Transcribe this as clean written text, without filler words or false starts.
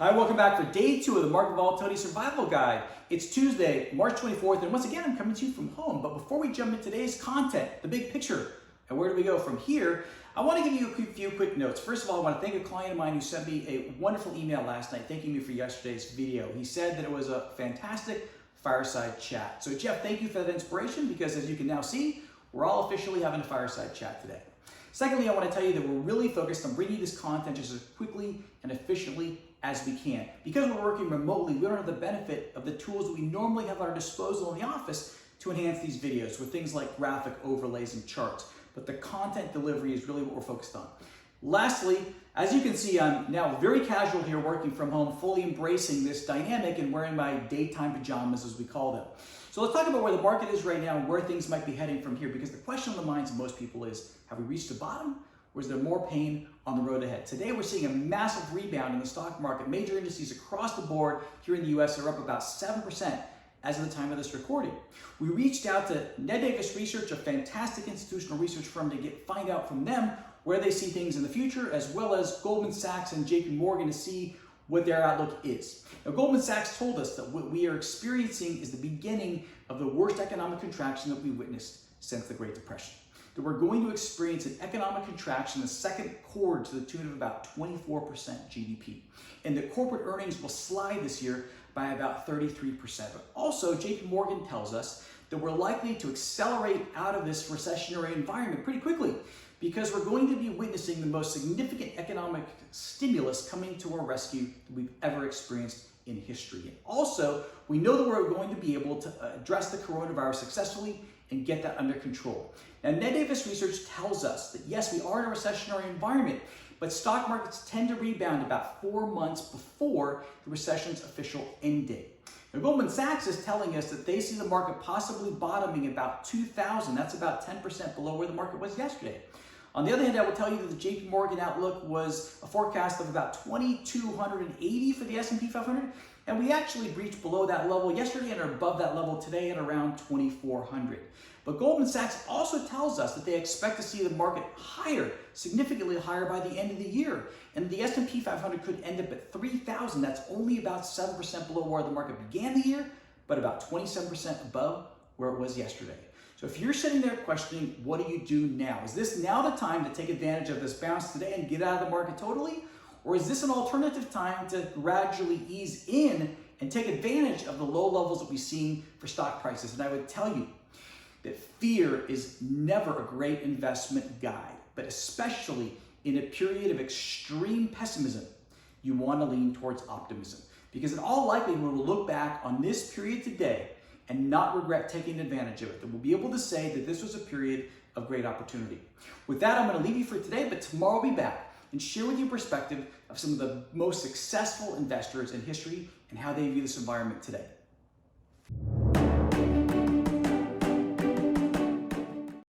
Hi, welcome back for day 2 of the Market Volatility Survival Guide. It's Tuesday, March 24th, and once again, I'm coming to you from home. But before we jump into today's content, the big picture, and where do we go from here, I want to give you a few quick notes. First of all, I want to thank a client of mine who sent me a wonderful email last night thanking me for yesterday's video. He said that it was a fantastic fireside chat. So Jeff, thank you for that inspiration because as you can now see, we're all officially having a fireside chat today. Secondly, I want to tell you that we're really focused on bringing this content just as quickly and efficiently as we can. Because we're working remotely, we don't have the benefit of the tools that we normally have at our disposal in the office to enhance these videos with things like graphic overlays and charts. But the content delivery is really what we're focused on. Lastly, as you can see, I'm now very casual here working from home, fully embracing this dynamic and wearing my daytime pajamas as we call them. So let's talk about where the market is right now and where things might be heading from here, because the question on the minds of most people is, have we reached the bottom or is there more pain on the road ahead? Today we're seeing a massive rebound in the stock market. Major indices across the board here in the US are up about 7% as of the time of this recording. We reached out to Ned Davis Research, a fantastic institutional research firm, to find out from them where they see things in the future, as well as Goldman Sachs and JP Morgan to see what their outlook is. Now, Goldman Sachs told us that what we are experiencing is the beginning of the worst economic contraction that we witnessed since the Great Depression. That we're going to experience an economic contraction in the second quarter to the tune of about 24% GDP. And that corporate earnings will slide this year by about 33%. But also, JP Morgan tells us that we're likely to accelerate out of this recessionary environment pretty quickly, because we're going to be witnessing the most significant economic stimulus coming to our rescue that we've ever experienced in history. And also, we know that we're going to be able to address the coronavirus successfully and get that under control. Now, Ned Davis Research tells us that yes, we are in a recessionary environment, but stock markets tend to rebound about 4 months before the recession's official end date. Now, Goldman Sachs is telling us that they see the market possibly bottoming about 2,000. That's about 10% below where the market was yesterday. On the other hand, I will tell you that the JP Morgan outlook was a forecast of about 2,280 for the S&P 500, and we actually breached below that level yesterday and are above that level today at around 2,400. But Goldman Sachs also tells us that they expect to see the market higher, significantly higher by the end of the year. And the S&P 500 could end up at 3,000. That's only about 7% below where the market began the year, but about 27% above where it was yesterday. So if you're sitting there questioning, what do you do now? Is this now the time to take advantage of this bounce today and get out of the market totally? Or is this an alternative time to gradually ease in and take advantage of the low levels that we've seen for stock prices? And I would tell you that fear is never a great investment guide, but especially in a period of extreme pessimism, you want to lean towards optimism. Because in all likelihood, we'll look back on this period today and not regret taking advantage of it. That we'll be able to say that this was a period of great opportunity. With that, I'm going to leave you for today, but tomorrow I'll be back and share with you a perspective of some of the most successful investors in history and how they view this environment today.